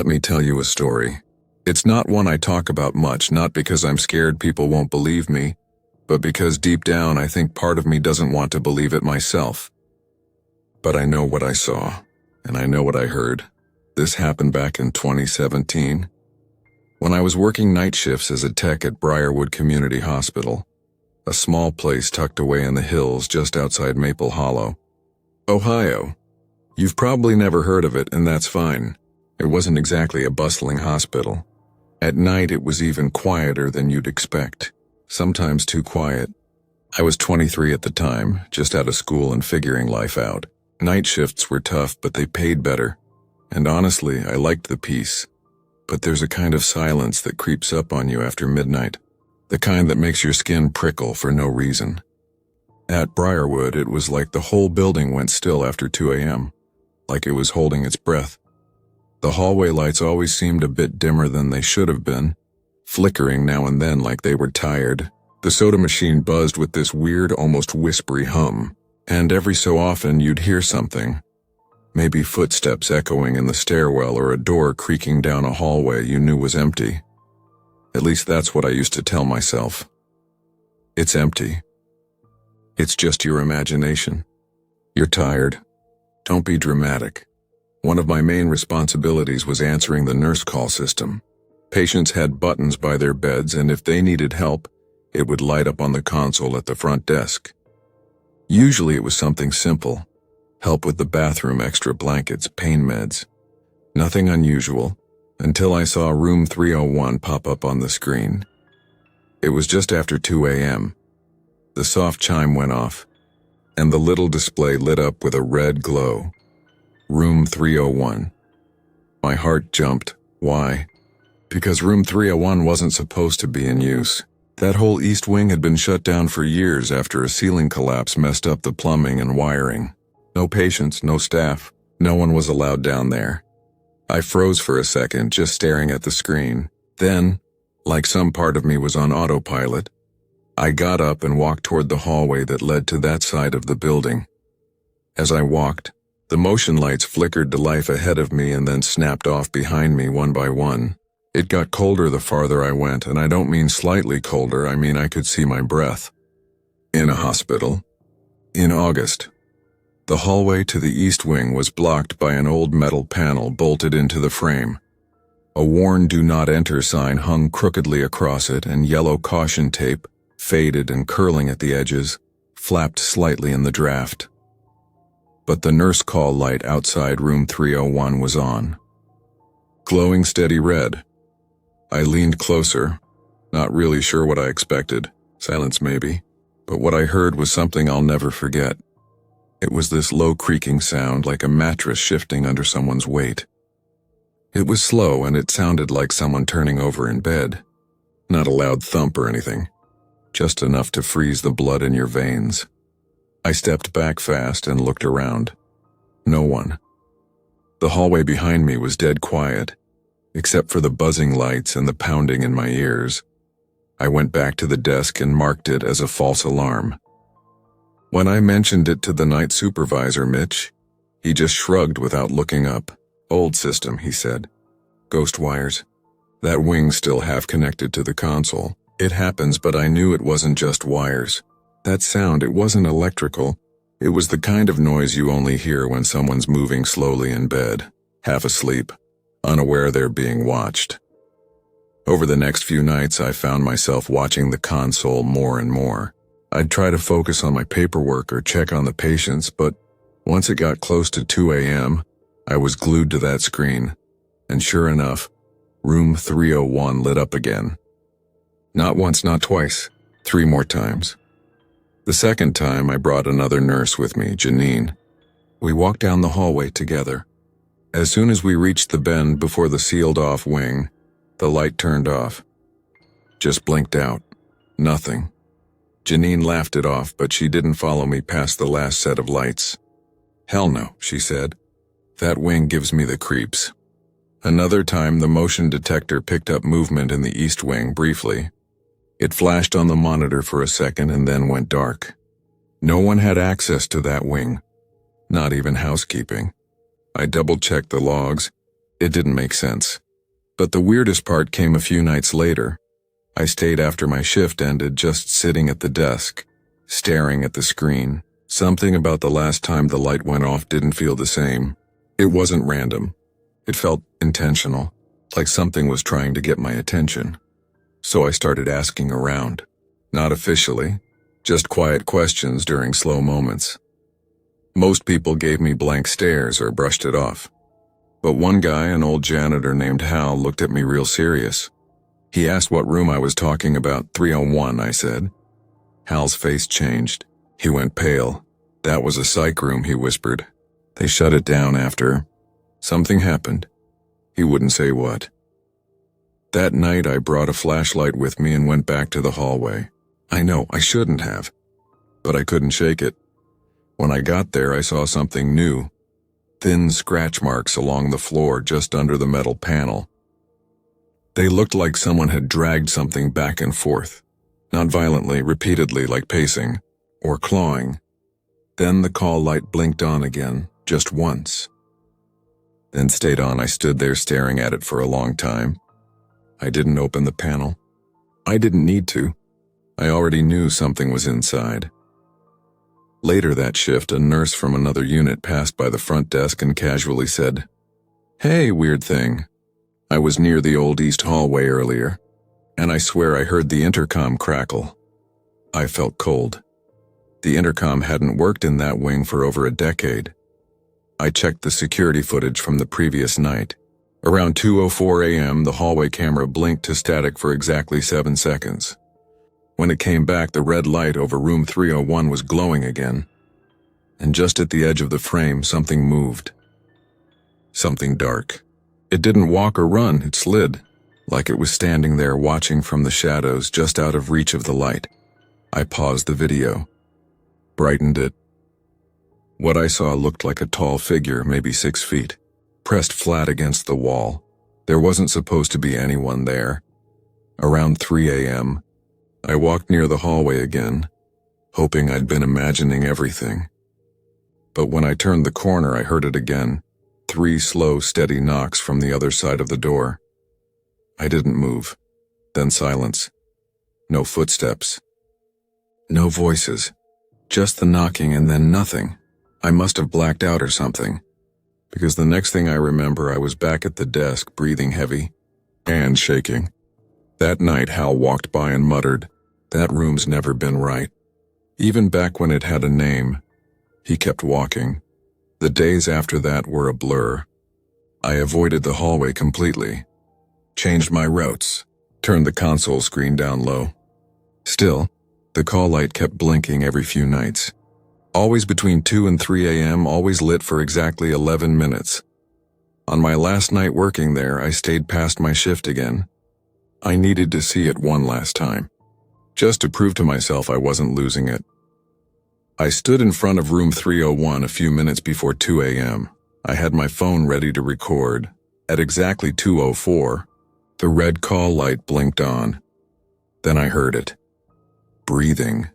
Let me tell you a story. It's not one I talk about much, not because I'm scared people won't believe me, but because deep down I think part of me doesn't want to believe it myself. But I know what I saw, and I know what I heard. This happened back in 2017, when I was working night shifts as a tech at Briarwood Community Hospital, a small place tucked away in the hills just outside Maple Hollow, Ohio. You've probably never heard of it, and that's fine. It wasn't exactly a bustling hospital. At night, it was even quieter than you'd expect, sometimes too quiet. I was 23 at the time, just out of school and figuring life out. Night shifts were tough, but they paid better. And honestly, I liked the peace. But there's a kind of silence that creeps up on you after midnight, the kind that makes your skin prickle for no reason. At Briarwood, it was like the whole building went still after 2 a.m., like it was holding its breath. The hallway lights always seemed a bit dimmer than they should have been, flickering now and then like they were tired. The soda machine buzzed with this weird, almost whispery hum, and every so often you'd hear something. Maybe footsteps echoing in the stairwell or a door creaking down a hallway you knew was empty. At least that's what I used to tell myself. It's empty. It's just your imagination. You're tired. Don't be dramatic. One of my main responsibilities was answering the nurse call system. Patients had buttons by their beds, and if they needed help, it would light up on the console at the front desk. Usually it was something simple. Help with the bathroom, extra blankets, pain meds. Nothing unusual, until I saw room 301 pop up on the screen. It was just after 2 a.m. The soft chime went off, and the little display lit up with a red glow. Room 301. My heart jumped. Why? Because room 301 wasn't supposed to be in use. That whole east wing had been shut down for years after a ceiling collapse messed up the plumbing and wiring. No patients, no staff. No one was allowed down there. I froze for a second, just staring at the screen. Then, like some part of me was on autopilot, I got up and walked toward the hallway that led to that side of the building. As I walked, the motion lights flickered to life ahead of me and then snapped off behind me one by one. It got colder the farther I went, and I don't mean slightly colder, I mean I could see my breath. In a hospital. In August. The hallway to the east wing was blocked by an old metal panel bolted into the frame. A worn "Do Not Enter" sign hung crookedly across it, and yellow caution tape, faded and curling at the edges, flapped slightly in the draft. But the nurse call light outside room 301 was on. Glowing steady red. I leaned closer, not really sure what I expected, silence maybe, but what I heard was something I'll never forget. It was this low creaking sound like a mattress shifting under someone's weight. It was slow and it sounded like someone turning over in bed. Not a loud thump or anything, just enough to freeze the blood in your veins. I stepped back fast and looked around. No one. The hallway behind me was dead quiet, except for the buzzing lights and the pounding in my ears. I went back to the desk and marked it as a false alarm. When I mentioned it to the night supervisor, Mitch, he just shrugged without looking up. Old system, he said. Ghost wires. That wing's still half connected to the console. It happens, but I knew it wasn't just wires. That sound, it wasn't electrical. It was the kind of noise you only hear when someone's moving slowly in bed, half asleep, unaware they're being watched. Over the next few nights, I found myself watching the console more and more. I'd try to focus on my paperwork or check on the patients, but once it got close to 2 a.m., I was glued to that screen. And sure enough, room 301 lit up again. Not once, not twice, 3 more times. The second time, I brought another nurse with me, Janine. We walked down the hallway together. As soon as we reached the bend before the sealed-off wing, the light turned off. Just blinked out. Nothing. Janine laughed it off, but she didn't follow me past the last set of lights. Hell no, she said. That wing gives me the creeps. Another time, the motion detector picked up movement in the east wing briefly. It flashed on the monitor for a second and then went dark. No one had access to that wing. Not even housekeeping. I double-checked the logs. It didn't make sense. But the weirdest part came a few nights later. I stayed after my shift ended, just sitting at the desk, staring at the screen. Something about the last time the light went off didn't feel the same. It wasn't random. It felt intentional, like something was trying to get my attention. So I started asking around. Not officially, just quiet questions during slow moments. Most people gave me blank stares or brushed it off. But one guy, an old janitor named Hal, looked at me real serious. He asked what room I was talking about. 301, I said. Hal's face changed. He went pale. That was a psych room, he whispered. They shut it down after something happened. He wouldn't say what. That night I brought a flashlight with me and went back to the hallway. I know, I shouldn't have, but I couldn't shake it. When I got there, I saw something new. Thin scratch marks along the floor just under the metal panel. They looked like someone had dragged something back and forth, not violently, repeatedly, like pacing or clawing. Then the call light blinked on again, just once. Then stayed on. I stood there staring at it for a long time. I didn't open the panel. I didn't need to. I already knew something was inside. Later that shift, a nurse from another unit passed by the front desk and casually said, "Hey, weird thing. I was near the old east hallway earlier, and I swear I heard the intercom crackle." I felt cold. The intercom hadn't worked in that wing for over a decade. I checked the security footage from the previous night. Around 2:04 a.m., the hallway camera blinked to static for exactly 7 seconds. When it came back, the red light over room 301 was glowing again. And just at the edge of the frame, something moved. Something dark. It didn't walk or run, it slid, like it was standing there watching from the shadows just out of reach of the light. I paused the video, brightened it. What I saw looked like a tall figure, maybe 6 feet, pressed flat against the wall. There wasn't supposed to be anyone there. Around 3 a.m., I walked near the hallway again, hoping I'd been imagining everything. But when I turned the corner, I heard it again. 3 slow, steady knocks from the other side of the door. I didn't move. Then silence. No footsteps. No voices. Just the knocking and then nothing. I must have blacked out or something. Because the next thing I remember, I was back at the desk, breathing heavy and shaking. That night, Hal walked by and muttered, "That room's never been right." Even back when it had a name, he kept walking. The days after that were a blur. I avoided the hallway completely, changed my routes, turned the console screen down low. Still, the call light kept blinking every few nights. Always between 2 and 3 a.m., always lit for exactly 11 minutes. On my last night working there, I stayed past my shift again. I needed to see it one last time, just to prove to myself I wasn't losing it. I stood in front of room 301 a few minutes before 2 a.m. I had my phone ready to record. At exactly 2:04, the red call light blinked on. Then I heard it. Breathing.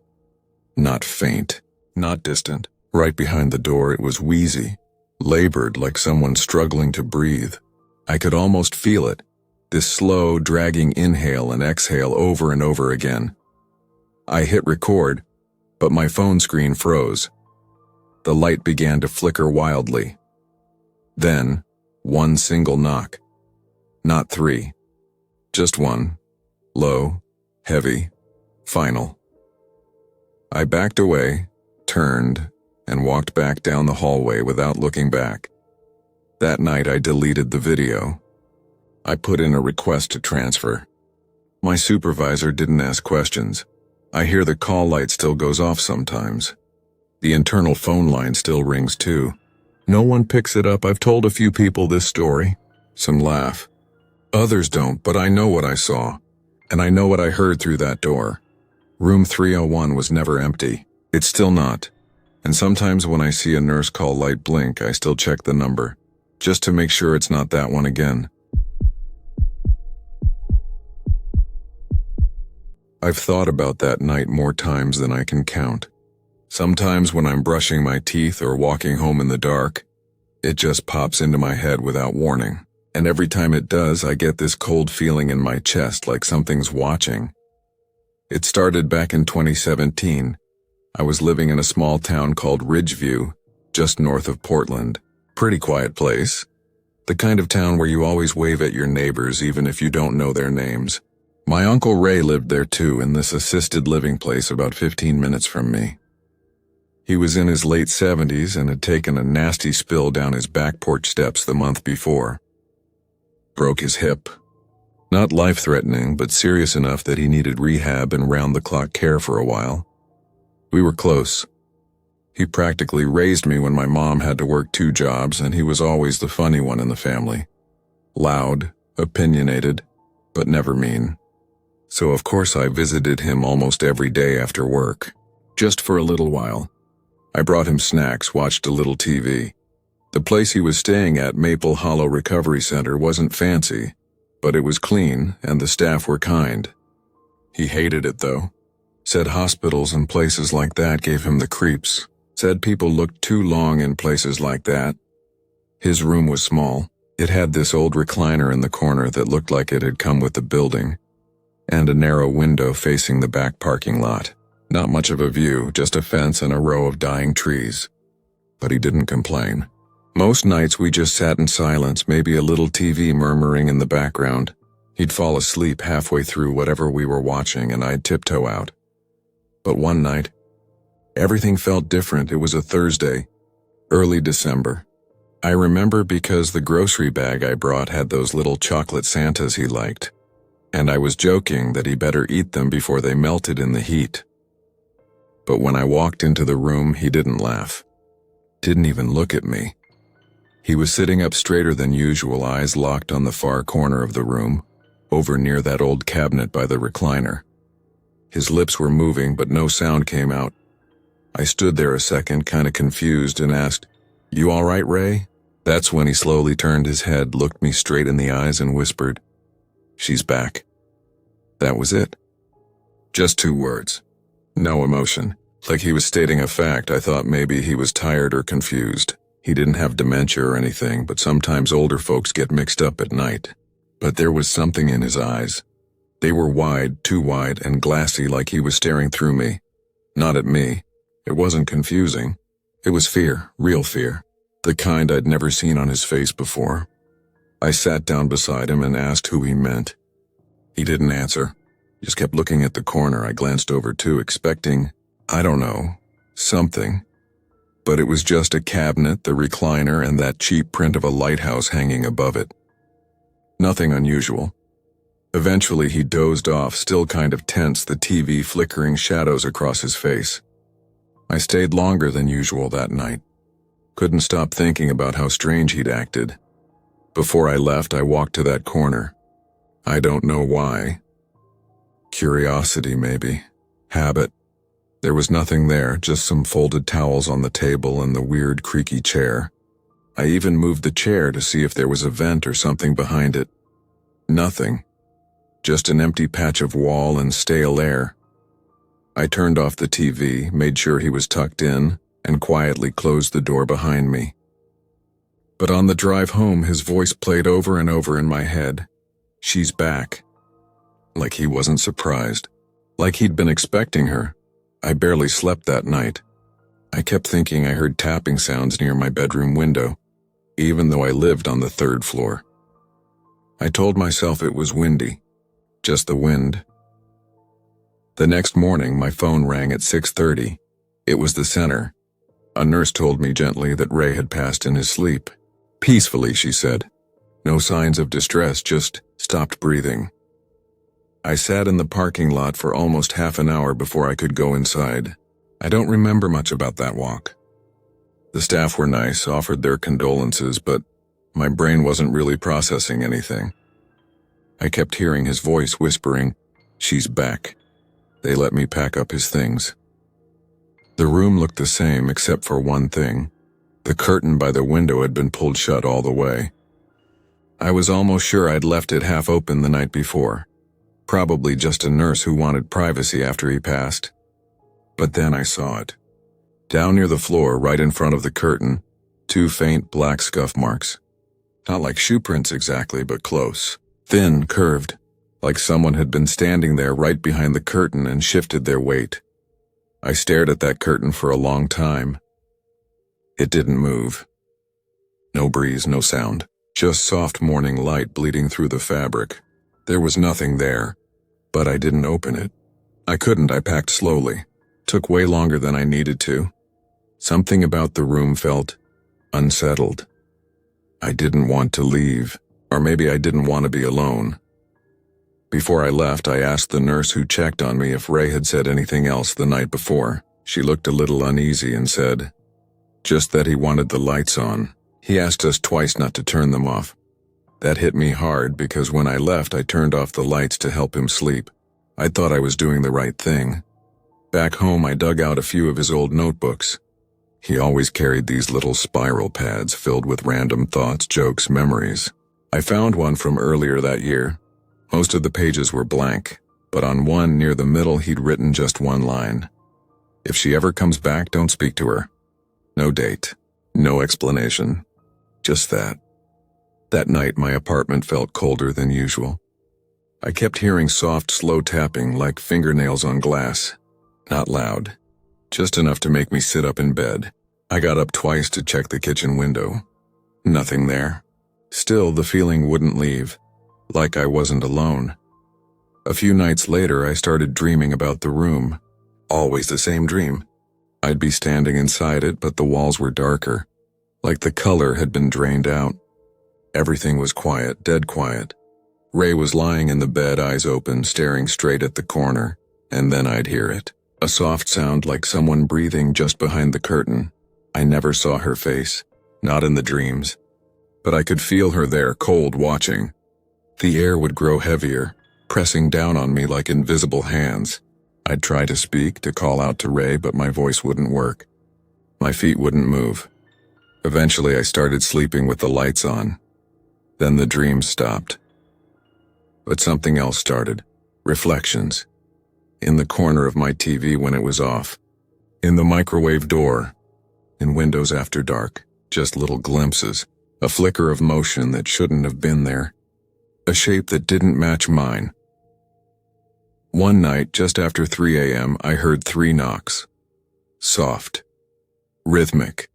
Not faint, not distant. Right behind the door, it was wheezy, labored like someone struggling to breathe. I could almost feel it. This slow, dragging inhale and exhale over and over again. I hit record, but my phone screen froze. The light began to flicker wildly. Then, one single knock. Not 3. Just one. Low, heavy, final. I backed away, turned, and walked back down the hallway without looking back. That night I deleted the video. I put in a request to transfer. My supervisor didn't ask questions. I hear the call light still goes off sometimes. The internal phone line still rings too. No one picks it up. I've told a few people this story. Some laugh. Others don't, but I know what I saw, and I know what I heard through that door. Room 301 was never empty. It's still not. And sometimes when I see a nurse call light blink, I still check the number, just to make sure it's not that one again. I've thought about that night more times than I can count. Sometimes when I'm brushing my teeth or walking home in the dark, it just pops into my head without warning. and every time it does, I get this cold feeling in my chest like something's watching. It started back in 2017. I was living in a small town called Ridgeview, just north of Portland. Pretty quiet place. The kind of town where you always wave at your neighbors even if you don't know their names. My Uncle Ray lived there too, in this assisted living place about 15 minutes from me. He was in his late 70s and had taken a nasty spill down his back porch steps the month before. Broke his hip. Not life-threatening, but serious enough that he needed rehab and round-the-clock care for a while. We were close. He practically raised me when my mom had to work 2 jobs, and he was always the funny one in the family. Loud, opinionated, but never mean. So of course I visited him almost every day after work, just for a little while. I brought him snacks, watched a little TV. The place he was staying at, Maple Hollow Recovery Center, wasn't fancy, but it was clean and the staff were kind. He hated it though. Said hospitals and places like that gave him the creeps. Said people looked too long in places like that. His room was small. It had this old recliner in the corner that looked like it had come with the building, and a narrow window facing the back parking lot. Not much of a view, just a fence and a row of dying trees. But he didn't complain. Most nights we just sat in silence, maybe a little TV murmuring in the background. He'd fall asleep halfway through whatever we were watching and I'd tiptoe out. But one night, everything felt different. It was a Thursday, early December. I remember because the grocery bag I brought had those little chocolate Santas he liked, and I was joking that he better eat them before they melted in the heat. But when I walked into the room, he didn't laugh. Didn't even look at me. He was sitting up straighter than usual, eyes locked on the far corner of the room, over near that old cabinet by the recliner. His lips were moving, but no sound came out. I stood there a second, kinda confused, and asked, "You all right, Ray?" That's when he slowly turned his head, looked me straight in the eyes, and whispered, "She's back." That was it. Just 2 words. No emotion. Like he was stating a fact. I thought maybe he was tired or confused. He didn't have dementia or anything, but sometimes older folks get mixed up at night. But there was something in his eyes. They were wide, too wide, and glassy, like he was staring through me. Not at me. It wasn't confusing. It was fear, real fear. The kind I'd never seen on his face before. I sat down beside him and asked who he meant. He didn't answer. Just kept looking at the corner. I glanced over too, expecting, I don't know, something. But it was just a cabinet, the recliner, and that cheap print of a lighthouse hanging above it. Nothing unusual. Eventually he dozed off, still kind of tense, the TV flickering shadows across his face. I stayed longer than usual that night. Couldn't stop thinking about how strange he'd acted. Before I left, I walked to that corner. I don't know why. Curiosity, maybe. Habit. There was nothing there, just some folded towels on the table and the weird creaky chair. I even moved the chair to see if there was a vent or something behind it. Nothing. Just an empty patch of wall and stale air. I turned off the TV, made sure he was tucked in, and quietly closed the door behind me. But on the drive home, his voice played over and over in my head. She's back. Like he wasn't surprised. Like he'd been expecting her. I barely slept that night. I kept thinking I heard tapping sounds near my bedroom window, even though I lived on the 3rd floor. I told myself it was windy. Just the wind. The next morning, my phone rang at 6:30. It was the center. A nurse told me gently that Ray had passed in his sleep. Peacefully, she said. No signs of distress, just stopped breathing. I sat in the parking lot for almost half an hour before I could go inside. I don't remember much about that walk. The staff were nice, offered their condolences, but my brain wasn't really processing anything. I kept hearing his voice whispering, "She's back." They let me pack up his things. The room looked the same except for one thing. The curtain by the window had been pulled shut all the way. I was almost sure I'd left it half open the night before. Probably just a nurse who wanted privacy after he passed. But then I saw it. Down near the floor, right in front of the curtain, 2 faint black scuff marks. Not like shoe prints exactly, but close. Thin, curved, like someone had been standing there right behind the curtain and shifted their weight. I stared at that curtain for a long time. It didn't move. No breeze, no sound. Just soft morning light bleeding through the fabric. There was nothing there, but I didn't open it. I couldn't. I packed slowly. Took way longer than I needed to. Something about the room felt unsettled. I didn't want to leave, or maybe I didn't want to be alone. Before I left, I asked the nurse who checked on me if Ray had said anything else the night before. She looked a little uneasy and said, just that he wanted the lights on. He asked us twice not to turn them off. That hit me hard because when I left, I turned off the lights to help him sleep. I thought I was doing the right thing. Back home, I dug out a few of his old notebooks. He always carried these little spiral pads filled with random thoughts, jokes, memories. I found one from earlier that year. Most of the pages were blank, but on one near the middle he'd written just one line. If she ever comes back, don't speak to her. No date, no explanation, just that. That night my apartment felt colder than usual. I kept hearing soft, slow tapping like fingernails on glass. Not loud, just enough to make me sit up in bed. I got up twice to check the kitchen window. Nothing there. Still, the feeling wouldn't leave. Like I wasn't alone. A few nights later, I started dreaming about the room. Always the same dream. I'd be standing inside it, but the walls were darker. Like the color had been drained out. Everything was quiet, dead quiet. Ray was lying in the bed, eyes open, staring straight at the corner, and then I'd hear it. A soft sound like someone breathing just behind the curtain. I never saw her face, not in the dreams. But I could feel her there, cold, watching. The air would grow heavier, pressing down on me like invisible hands. I'd try to speak, to call out to Ray, but my voice wouldn't work. My feet wouldn't move. Eventually, I started sleeping with the lights on. Then the dream stopped. But something else started. Reflections. In the corner of my TV when it was off. In the microwave door. In windows after dark. Just little glimpses. A flicker of motion that shouldn't have been there. A shape that didn't match mine. One night, just after 3 a.m., I heard 3 knocks. Soft. Rhythmic.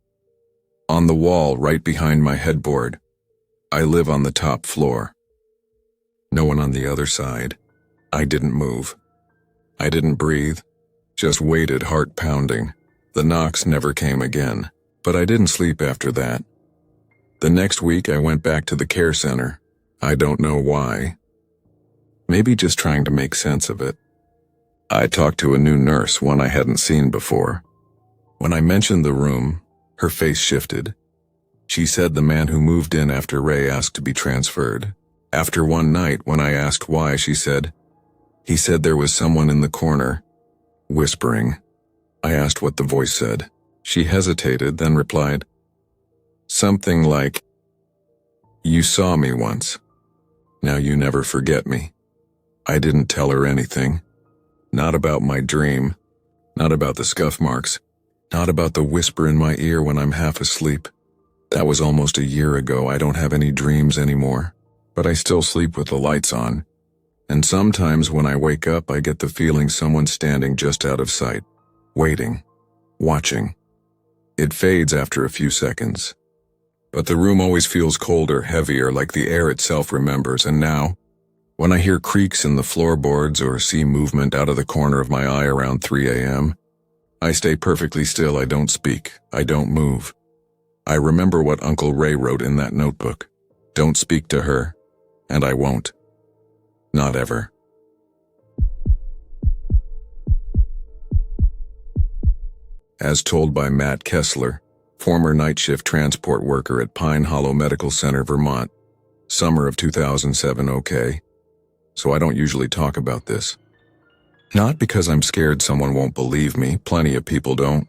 On the wall right behind my headboard. I live on the top floor. No one on the other side. I didn't move. I didn't breathe. Just waited, heart pounding. The knocks never came again. But I didn't sleep after that. The next week, I went back to the care center. I don't know why. Maybe just trying to make sense of it. I talked to a new nurse, one I hadn't seen before. When I mentioned the room, her face shifted. She said the man who moved in after Ray asked to be transferred. After one night, when I asked why, she said, he said there was someone in the corner, whispering. I asked what the voice said. She hesitated, then replied, something like, you saw me once. Now you never forget me. I didn't tell her anything. Not about my dream. Not about the scuff marks. Not about the whisper in my ear when I'm half asleep. That was almost a year ago. I don't have any dreams anymore. But I still sleep with the lights on. And sometimes when I wake up, I get the feeling someone's standing just out of sight. Waiting. Watching. It fades after a few seconds. But the room always feels colder, heavier, like the air itself remembers, and now, when I hear creaks in the floorboards or see movement out of the corner of my eye around 3 a.m., I stay perfectly still. I don't speak. I don't move. I remember what Uncle Ray wrote in that notebook. Don't speak to her, and I won't. Not ever. As told by Matt Kessler, former night shift transport worker at Pine Hollow Medical Center, Vermont. Summer of 2007, okay. So I don't usually talk about this. Not because I'm scared someone won't believe me, plenty of people don't.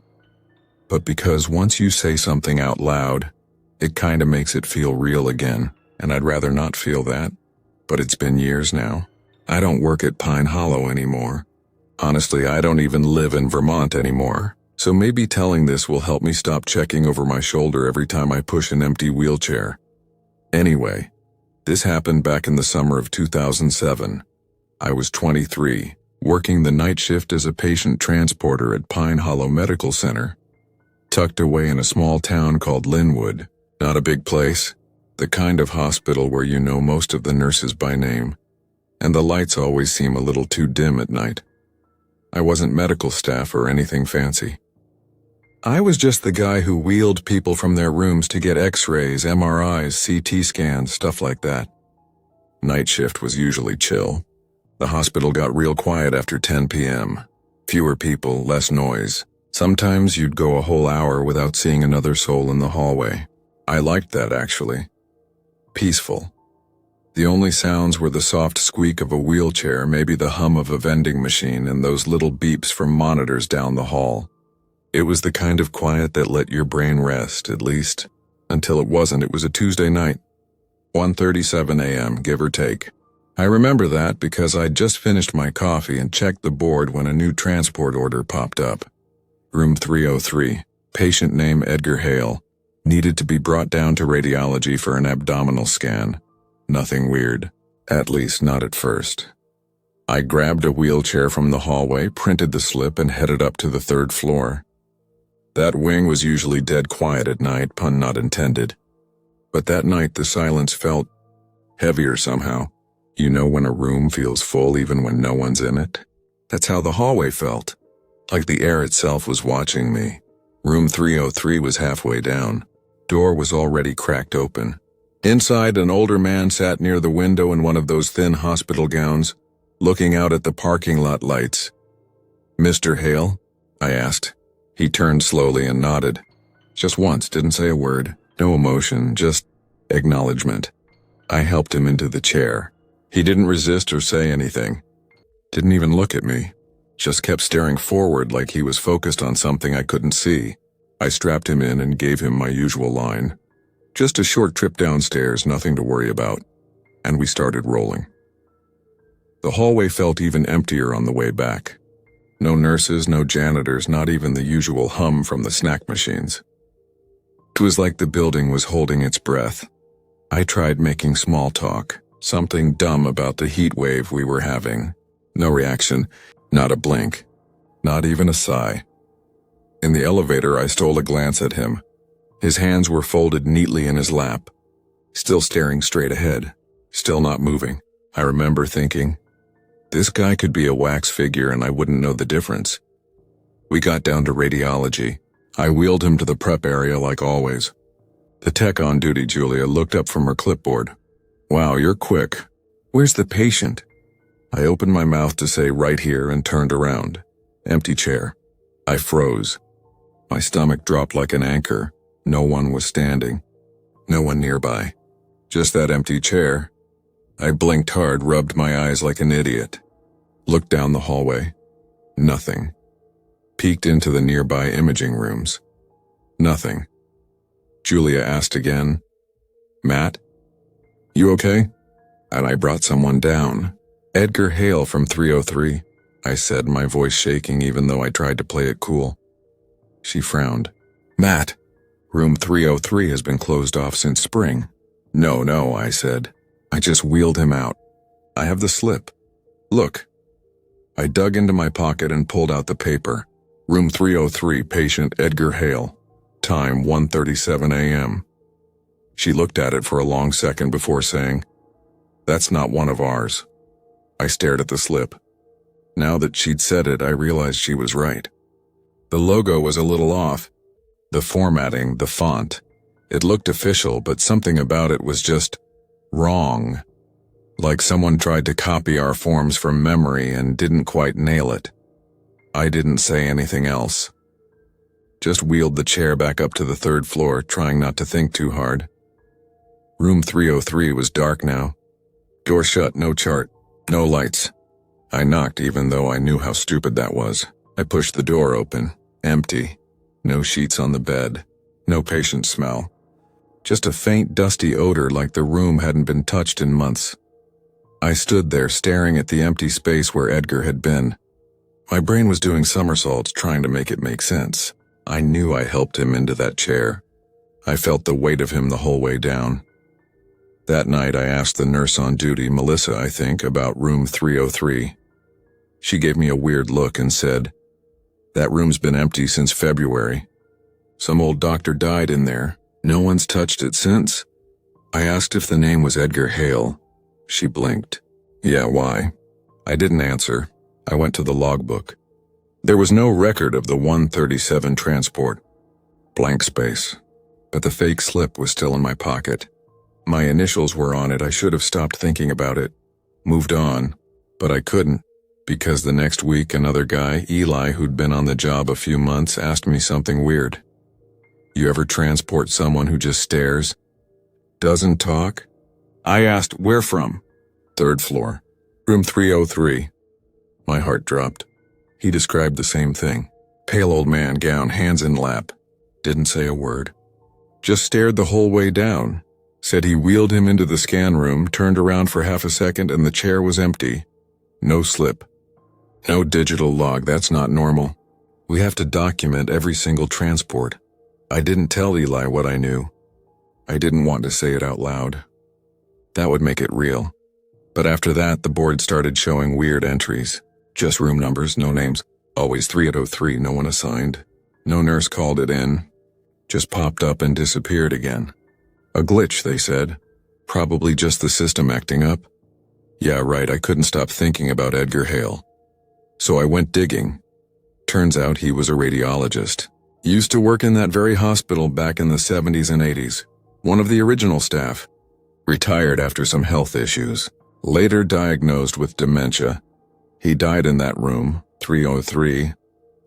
But because once you say something out loud, it kinda makes it feel real again, and I'd rather not feel that. But it's been years now. I don't work at Pine Hollow anymore. Honestly, I don't even live in Vermont anymore. So maybe telling this will help me stop checking over my shoulder every time I push an empty wheelchair. Anyway, this happened back in the summer of 2007. I was 23, working the night shift as a patient transporter at Pine Hollow Medical Center, tucked away in a small town called Linwood. Not a big place, the kind of hospital where you know most of the nurses by name, and the lights always seem a little too dim at night. I wasn't medical staff or anything fancy. I was just the guy who wheeled people from their rooms to get x-rays, MRIs, CT scans, stuff like that. Night shift was usually chill. The hospital got real quiet after 10 p.m. Fewer people, less noise. Sometimes you'd go a whole hour without seeing another soul in the hallway. I liked that, actually. Peaceful. The only sounds were the soft squeak of a wheelchair, maybe the hum of a vending machine, and those little beeps from monitors down the hall. It was the kind of quiet that let your brain rest, at least, until it wasn't. It was a Tuesday night, 1:37 a.m., give or take. I remember that because I'd just finished my coffee and checked the board when a new transport order popped up. Room 303, patient name Edgar Hale, needed to be brought down to radiology for an abdominal scan. Nothing weird, at least not at first. I grabbed a wheelchair from the hallway, printed the slip, and headed up to the 3rd floor. That wing was usually dead quiet at night, pun not intended. But that night the silence felt heavier somehow. You know when a room feels full even when no one's in it? That's how the hallway felt. Like the air itself was watching me. Room 303 was halfway down. Door was already cracked open. Inside, an older man sat near the window in one of those thin hospital gowns, looking out at the parking lot lights. "Mr. Hale?" I asked. He turned slowly and nodded. Just once, didn't say a word. No emotion, just acknowledgement. I helped him into the chair. He didn't resist or say anything. Didn't even look at me. Just kept staring forward like he was focused on something I couldn't see. I strapped him in and gave him my usual line. Just a short trip downstairs, nothing to worry about. And we started rolling. The hallway felt even emptier on the way back. No nurses, no janitors, not even the usual hum from the snack machines. It was like the building was holding its breath. I tried making small talk, something dumb about the heat wave we were having. No reaction, not a blink, not even a sigh. In the elevator, I stole a glance at him. His hands were folded neatly in his lap, still staring straight ahead, still not moving. I remember thinking, this guy could be a wax figure and I wouldn't know the difference. We got down to radiology. I wheeled him to the prep area like always. The tech on duty, Julia, looked up from her clipboard. "Wow, you're quick. Where's the patient?" I opened my mouth to say right here and turned around. Empty chair. I froze. My stomach dropped like an anchor. No one was standing. No one nearby. Just that empty chair. I blinked hard, rubbed my eyes like an idiot. Looked down the hallway. Nothing. Peeked into the nearby imaging rooms. Nothing. Julia asked again, "Matt? You okay?" And I brought someone down. "Edgar Hale from 303, I said, my voice shaking even though I tried to play it cool. She frowned. "Matt, room 303 has been closed off since spring." No, I said. "I just wheeled him out. I have the slip. Look." I dug into my pocket and pulled out the paper. Room 303, patient Edgar Hale. Time 1:37 a.m. She looked at it for a long second before saying, "That's not one of ours." I stared at the slip. Now that she'd said it, I realized she was right. The logo was a little off. The formatting, the font. It looked official, but something about it was just wrong. Like someone tried to copy our forms from memory and didn't quite nail it. I didn't say anything else. Just wheeled the chair back up to the 3rd floor, trying not to think too hard. Room 303 was dark now. Door shut, no chart, no lights. I knocked even though I knew how stupid that was. I pushed the door open. Empty. No sheets on the bed. No patient smell. Just a faint dusty odor like the room hadn't been touched in months. I stood there staring at the empty space where Edgar had been. My brain was doing somersaults trying to make it make sense. I knew I helped him into that chair. I felt the weight of him the whole way down. That night I asked the nurse on duty, Melissa, I think, about room 303. She gave me a weird look and said, "That room's been empty since February. Some old doctor died in there. No one's touched it since." I asked if the name was Edgar Hale. She blinked. "Yeah, why?" I didn't answer. I went to the logbook. There was no record of the 137 transport. Blank space. But the fake slip was still in my pocket. My initials were on it. I should have stopped thinking about it. Moved on. But I couldn't, because the next week another guy, Eli, who'd been on the job a few months, asked me something weird. "You ever transport someone who just stares? Doesn't talk?" I asked, "Where from?" "Third floor. Room 303. My heart dropped. He described the same thing. Pale old man, gown, hands in lap. Didn't say a word. Just stared the whole way down. Said he wheeled him into the scan room, turned around for half a second, and the chair was empty. No slip. No digital log. That's not normal. We have to document every single transport. I didn't tell Eli what I knew. I didn't want to say it out loud. That would make it real. But after that, the board started showing weird entries. Just room numbers, no names. Always 303, no one assigned. No nurse called it in. Just popped up and disappeared again. A glitch, they said. Probably just the system acting up. Yeah, right, I couldn't stop thinking about Edgar Hale. So I went digging. Turns out he was a radiologist. Used to work in that very hospital back in the 70s and 80s. One of the original staff. Retired after some health issues. Later diagnosed with dementia. He died in that room, 303,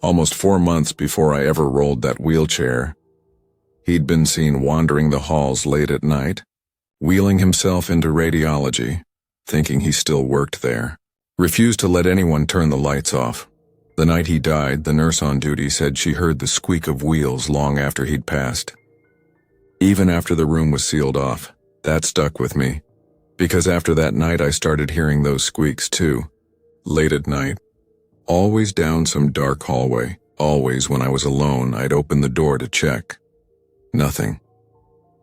almost 4 months before I ever rolled that wheelchair. He'd been seen wandering the halls late at night, wheeling himself into radiology, thinking he still worked there. Refused to let anyone turn the lights off. The night he died, the nurse on duty said she heard the squeak of wheels long after he'd passed. Even after the room was sealed off, that stuck with me, because after that night I started hearing those squeaks too. Late at night. Always down some dark hallway. Always when I was alone, I'd open the door to check. Nothing.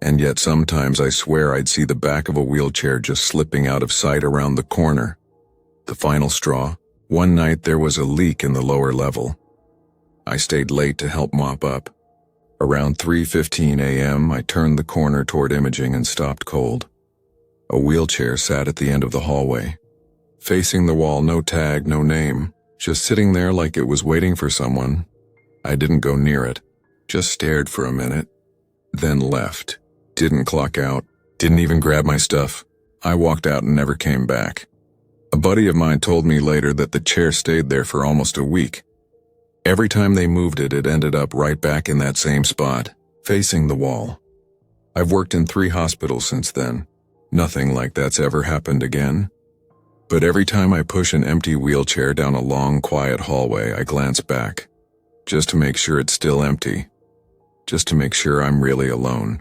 And yet sometimes I swear I'd see the back of a wheelchair just slipping out of sight around the corner. The final straw. One night there was a leak in the lower level. I stayed late to help mop up. Around 3:15 a.m., I turned the corner toward imaging and stopped cold. A wheelchair sat at the end of the hallway. Facing the wall, no tag, no name, just sitting there like it was waiting for someone. I didn't go near it, just stared for a minute, then left. Didn't clock out, didn't even grab my stuff. I walked out and never came back. A buddy of mine told me later that the chair stayed there for almost a week. Every time they moved it, it ended up right back in that same spot, facing the wall. I've worked in 3 hospitals since then. Nothing like that's ever happened again. But every time I push an empty wheelchair down a long, quiet hallway, I glance back, just to make sure it's still empty, just to make sure I'm really alone.